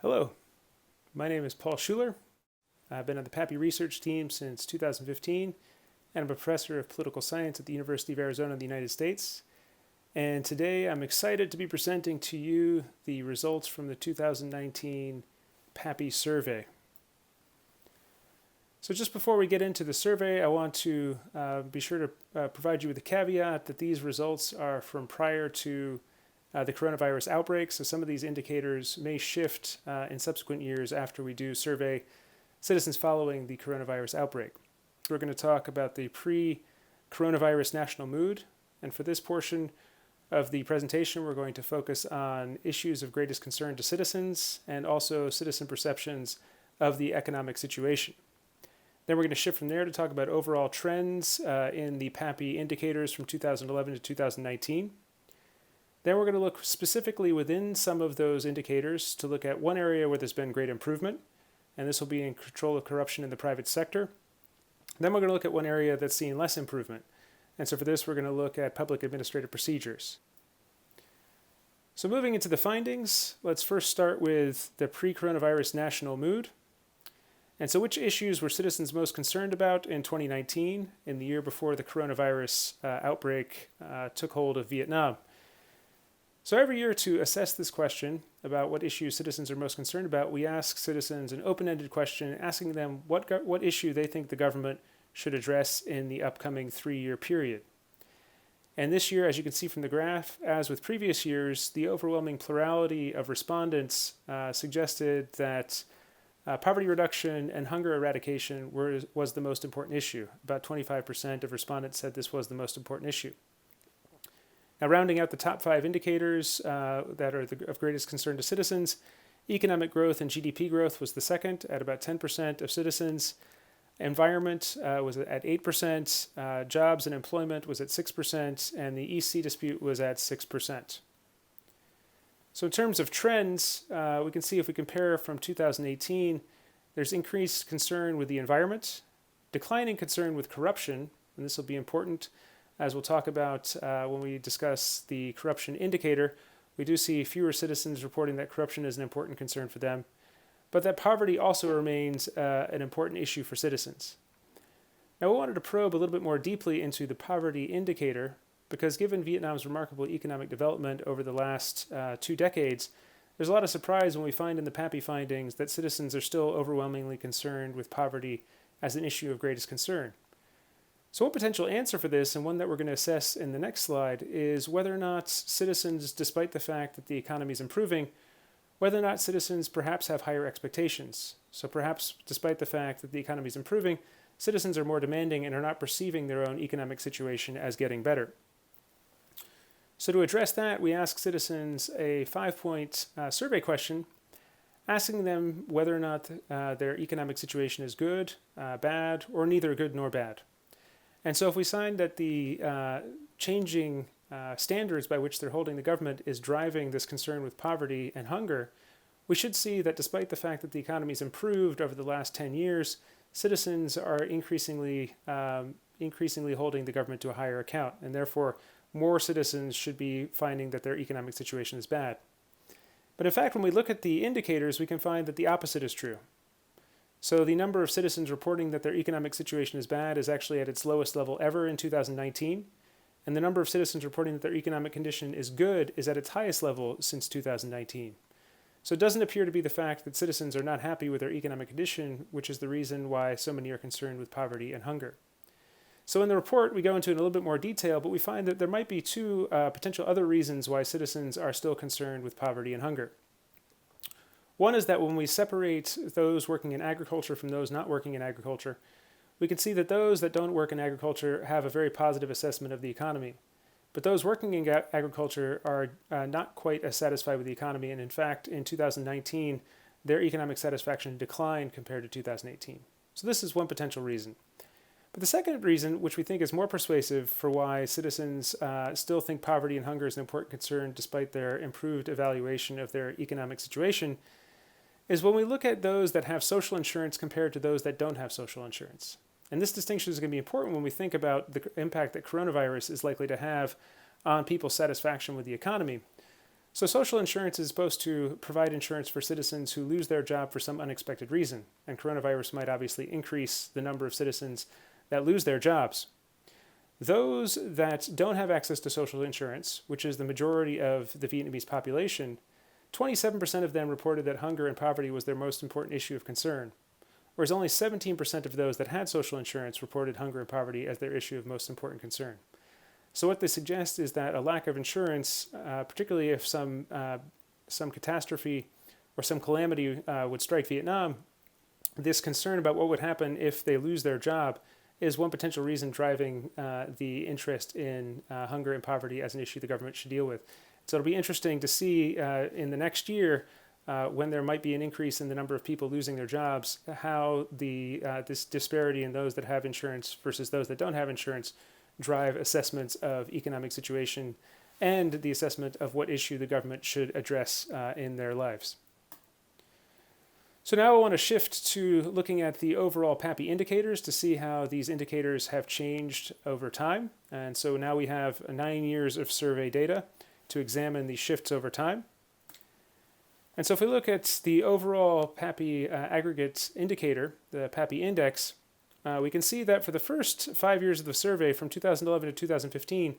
Hello, my name is Paul Schuler. I've been on the PAPI research team since 2015, and I'm a professor of political science at the University of Arizona in the United States. And today I'm excited to be presenting to you the results from the 2019 PAPI survey. So just before we get into the survey, I want to be sure to provide you with a caveat that these results are from prior to the coronavirus outbreak, so some of these indicators may shift in subsequent years after we do survey citizens following the coronavirus outbreak. We're going to talk about the pre-coronavirus national mood, and for this portion of the presentation, we're going to focus on issues of greatest concern to citizens and also citizen perceptions of the economic situation. Then we're going to shift from there to talk about overall trends in the PAPI indicators from 2011 to 2019. Then we're going to look specifically within some of those indicators to look at one area where there's been great improvement, and this will be in control of corruption in the private sector. Then we're going to look at one area that's seen less improvement, and so for this we're going to look at public administrative procedures. So moving into the findings, let's first start with the pre-coronavirus national mood. And so which issues were citizens most concerned about in 2019, in the year before the coronavirus outbreak took hold of Vietnam? So every year, to assess this question about what issues citizens are most concerned about, we ask citizens an open-ended question asking them what issue they think the government should address in the upcoming 3-year period. And this year, as you can see from the graph, as with previous years, the overwhelming plurality of respondents suggested that poverty reduction and hunger eradication was the most important issue. About 25% of respondents said this was the most important issue. Now, rounding out the top 5 indicators that are of greatest concern to citizens, economic growth and GDP growth was the second at about 10% of citizens. Environment was at 8%, jobs and employment was at 6%, and the EC dispute was at 6%. So in terms of trends, we can see if we compare from 2018, there's increased concern with the environment, declining concern with corruption, and this will be important as we'll talk about when we discuss the corruption indicator. We do see fewer citizens reporting that corruption is an important concern for them, but that poverty also remains an important issue for citizens. Now, we wanted to probe a little bit more deeply into the poverty indicator because given Vietnam's remarkable economic development over the last 2 decades, there's a lot of surprise when we find in the PAPI findings that citizens are still overwhelmingly concerned with poverty as an issue of greatest concern. So one potential answer for this, and one that we're going to assess in the next slide, is whether or not citizens, despite the fact that the economy is improving, whether or not citizens perhaps have higher expectations. So perhaps despite the fact that the economy is improving, citizens are more demanding and are not perceiving their own economic situation as getting better. So to address that, we ask citizens a 5-point survey question, asking them whether or not their economic situation is good, bad, or neither good nor bad. And so if we find that the changing standards by which they're holding the government is driving this concern with poverty and hunger, we should see that despite the fact that the economy has improved over the last 10 years, citizens are increasingly holding the government to a higher account, and therefore more citizens should be finding that their economic situation is bad. But in fact, when we look at the indicators, we can find that the opposite is true. So the number of citizens reporting that their economic situation is bad is actually at its lowest level ever in 2019, and the number of citizens reporting that their economic condition is good is at its highest level since 2019. So it doesn't appear to be the fact that citizens are not happy with their economic condition, which is the reason why so many are concerned with poverty and hunger. So in the report, we go into it in a little bit more detail, but we find that there might be 2 potential other reasons why citizens are still concerned with poverty and hunger. One is that when we separate those working in agriculture from those not working in agriculture, we can see that those that don't work in agriculture have a very positive assessment of the economy. But those working in agriculture are not quite as satisfied with the economy, and in fact, in 2019, their economic satisfaction declined compared to 2018. So this is one potential reason. But the second reason, which we think is more persuasive for why citizens still think poverty and hunger is an important concern despite their improved evaluation of their economic situation, is when we look at those that have social insurance compared to those that don't have social insurance. And this distinction is going to be important when we think about the impact that coronavirus is likely to have on people's satisfaction with the economy. So social insurance is supposed to provide insurance for citizens who lose their job for some unexpected reason, and coronavirus might obviously increase the number of citizens that lose their jobs. Those that don't have access to social insurance, which is the majority of the Vietnamese population, 27% of them reported that hunger and poverty was their most important issue of concern, whereas only 17% of those that had social insurance reported hunger and poverty as their issue of most important concern. So what this suggests is that a lack of insurance, particularly if some catastrophe or some calamity would strike Vietnam, this concern about what would happen if they lose their job is one potential reason driving the interest in hunger and poverty as an issue the government should deal with. So it'll be interesting to see in the next year, when there might be an increase in the number of people losing their jobs, how this disparity in those that have insurance versus those that don't have insurance drive assessments of economic situation and the assessment of what issue the government should address in their lives. So now I want to shift to looking at the overall PAPI indicators to see how these indicators have changed over time. And so now we have 9 years of survey data to examine the shifts over time. And so if we look at the overall PAPI aggregate indicator, the PAPI index, we can see that for the first 5 years of the survey, from 2011 to 2015,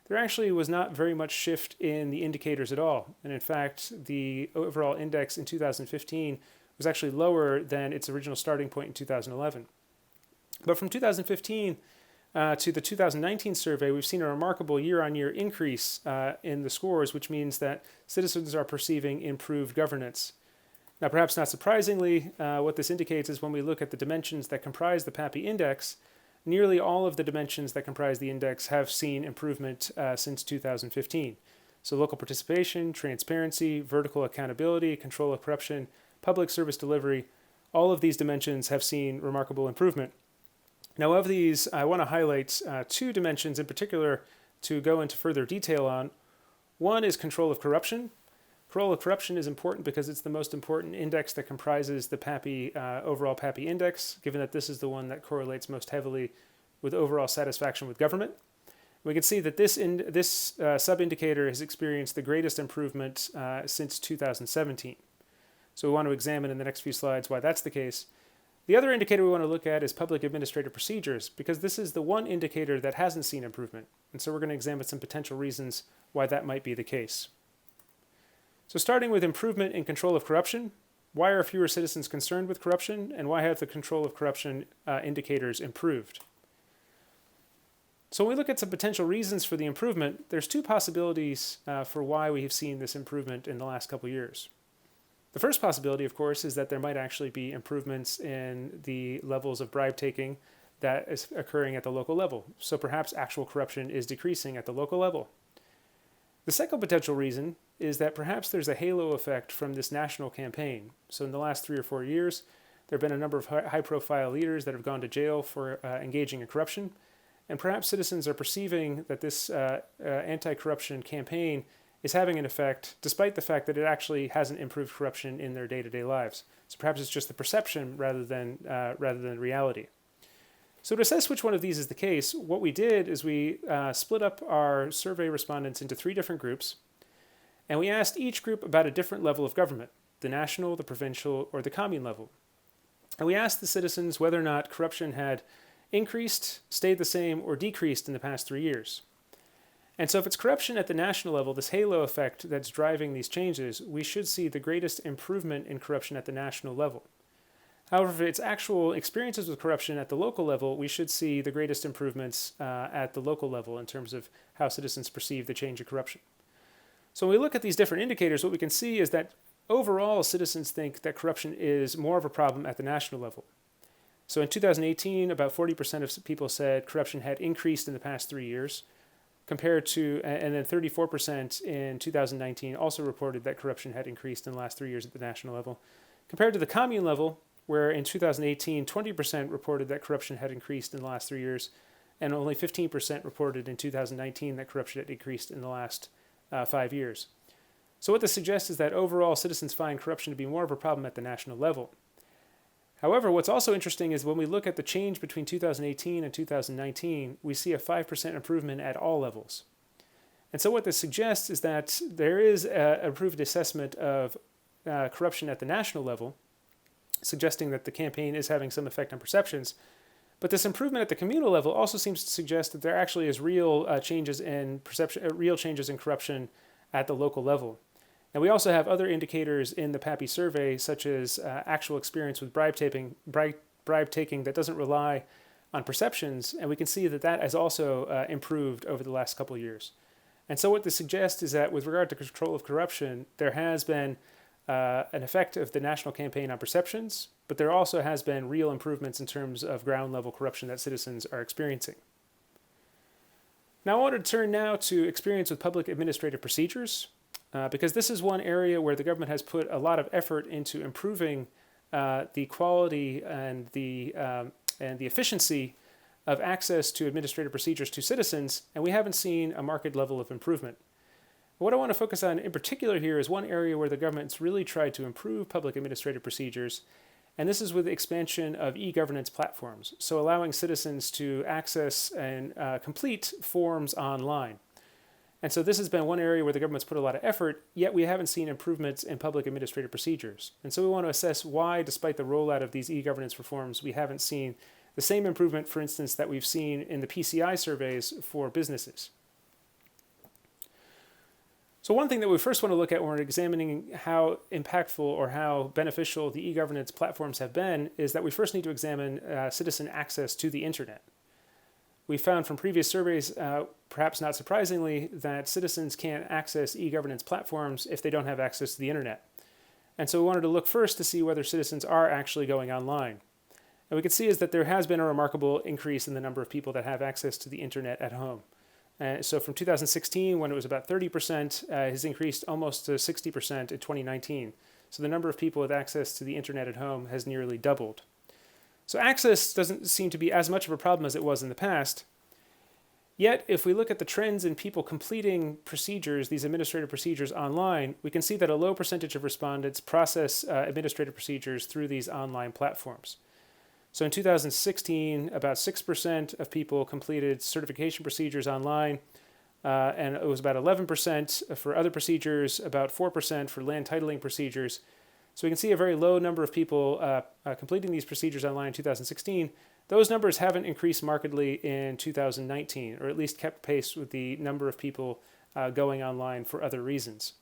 there actually was not very much shift in the indicators at all. And in fact, the overall index in 2015 was actually lower than its original starting point in 2011. But from 2015 to the 2019 survey, we've seen a remarkable year-on-year increase in the scores, which means that citizens are perceiving improved governance. Now, perhaps not surprisingly, what this indicates is when we look at the dimensions that comprise the PAPI index, nearly all of the dimensions that comprise the index have seen improvement since 2015. So local participation, transparency, vertical accountability, control of corruption, public service delivery, all of these dimensions have seen remarkable improvement. Now, of these, I want to highlight 2 dimensions in particular to go into further detail on. One is control of corruption. Control of corruption is important because it's the most important index that comprises the PAPI, overall PAPI index, given that this is the one that correlates most heavily with overall satisfaction with government. We can see that this sub-indicator has experienced the greatest improvement since 2017. So we want to examine in the next few slides why that's the case. The other indicator we want to look at is public administrative procedures, because this is the one indicator that hasn't seen improvement. And so we're going to examine some potential reasons why that might be the case. So starting with improvement in control of corruption, why are fewer citizens concerned with corruption, and why have the control of corruption indicators improved? So when we look at some potential reasons for the improvement, there's 2 possibilities for why we have seen this improvement in the last couple years. The first possibility, of course, is that there might actually be improvements in the levels of bribe taking that is occurring at the local level. So perhaps actual corruption is decreasing at the local level. The second potential reason is that perhaps there's a halo effect from this national campaign. So in the last 3 or 4 years, there have been a number of high-profile leaders that have gone to jail for engaging in corruption. And perhaps citizens are perceiving that this anti-corruption campaign is having an effect, despite the fact that it actually hasn't improved corruption in their day-to-day lives. So perhaps it's just the perception rather than reality. So to assess which one of these is the case, what we did is we split up our survey respondents into 3 different groups, and we asked each group about a different level of government, the national, the provincial, or the commune level. And we asked the citizens whether or not corruption had increased, stayed the same, or decreased in the past 3 years. And so if it's corruption at the national level, this halo effect that's driving these changes, we should see the greatest improvement in corruption at the national level. However, if it's actual experiences with corruption at the local level, we should see the greatest improvements at the local level in terms of how citizens perceive the change of corruption. So when we look at these different indicators, what we can see is that overall citizens think that corruption is more of a problem at the national level. So in 2018, about 40% of people said corruption had increased in the past 3 years, compared to, and then 34% in 2019 also reported that corruption had increased in the last 3 years at the national level, compared to the commune level, where in 2018, 20% reported that corruption had increased in the last 3 years, and only 15% reported in 2019 that corruption had decreased in the last 5 years. So what this suggests is that overall citizens find corruption to be more of a problem at the national level. However, what's also interesting is when we look at the change between 2018 and 2019, we see a 5% improvement at all levels. And so what this suggests is that there is an improved assessment of corruption at the national level, suggesting that the campaign is having some effect on perceptions. But this improvement at the communal level also seems to suggest that there actually is real changes in perception, real changes in corruption at the local level. And we also have other indicators in the PAPI survey, such as actual experience with bribe taking that doesn't rely on perceptions, and we can see that that has also improved over the last couple of years. And so what this suggests is that with regard to control of corruption, there has been an effect of the national campaign on perceptions, but there also has been real improvements in terms of ground level corruption that citizens are experiencing. Now I want to turn now to experience with public administrative procedures, because this is one area where the government has put a lot of effort into improving the quality and the efficiency of access to administrative procedures to citizens, and we haven't seen a marked level of improvement. What I want to focus on in particular here is one area where the government's really tried to improve public administrative procedures, and this is with the expansion of e-governance platforms, so allowing citizens to access and complete forms online. And so this has been one area where the government's put a lot of effort, yet we haven't seen improvements in public administrative procedures. And so we want to assess why, despite the rollout of these e-governance reforms, we haven't seen the same improvement, for instance, that we've seen in the PCI surveys for businesses. So one thing that we first want to look at when we're examining how impactful or how beneficial the e-governance platforms have been is that we first need to examine citizen access to the internet. We found from previous surveys, perhaps not surprisingly, that citizens can't access e-governance platforms if they don't have access to the internet. And so we wanted to look first to see whether citizens are actually going online. And we can see is that there has been a remarkable increase in the number of people that have access to the internet at home. So from 2016, when it was about 30%, has increased almost to 60% in 2019. So the number of people with access to the internet at home has nearly doubled. So access doesn't seem to be as much of a problem as it was in the past. Yet, if we look at the trends in people completing procedures, these administrative procedures online, we can see that a low percentage of respondents process administrative procedures through these online platforms. So in 2016, about 6% of people completed certification procedures online, and it was about 11% for other procedures, about 4% for land titling procedures. So we can see a very low number of people completing these procedures online in 2016. Those numbers haven't increased markedly in 2019, or at least kept pace with the number of people going online for other reasons.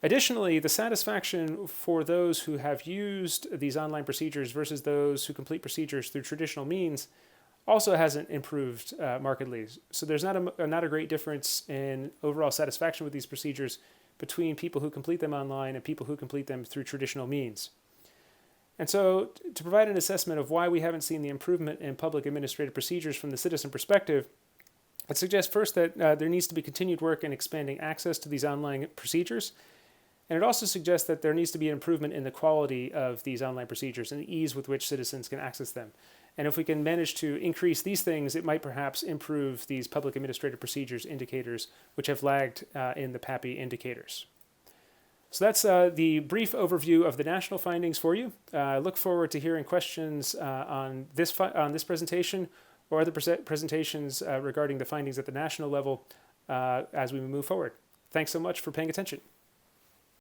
Additionally, the satisfaction for those who have used these online procedures versus those who complete procedures through traditional means also hasn't improved markedly. So there's not a great difference in overall satisfaction with these procedures between people who complete them online and people who complete them through traditional means. And so to provide an assessment of why we haven't seen the improvement in public administrative procedures from the citizen perspective, I'd suggest first that there needs to be continued work in expanding access to these online procedures. And it also suggests that there needs to be an improvement in the quality of these online procedures and the ease with which citizens can access them. And if we can manage to increase these things, it might perhaps improve these public administrative procedures indicators, which have lagged in the PAPI indicators. So that's the brief overview of the national findings for you. I look forward to hearing questions on this presentation or other presentations regarding the findings at the national level as we move forward. Thanks so much for paying attention.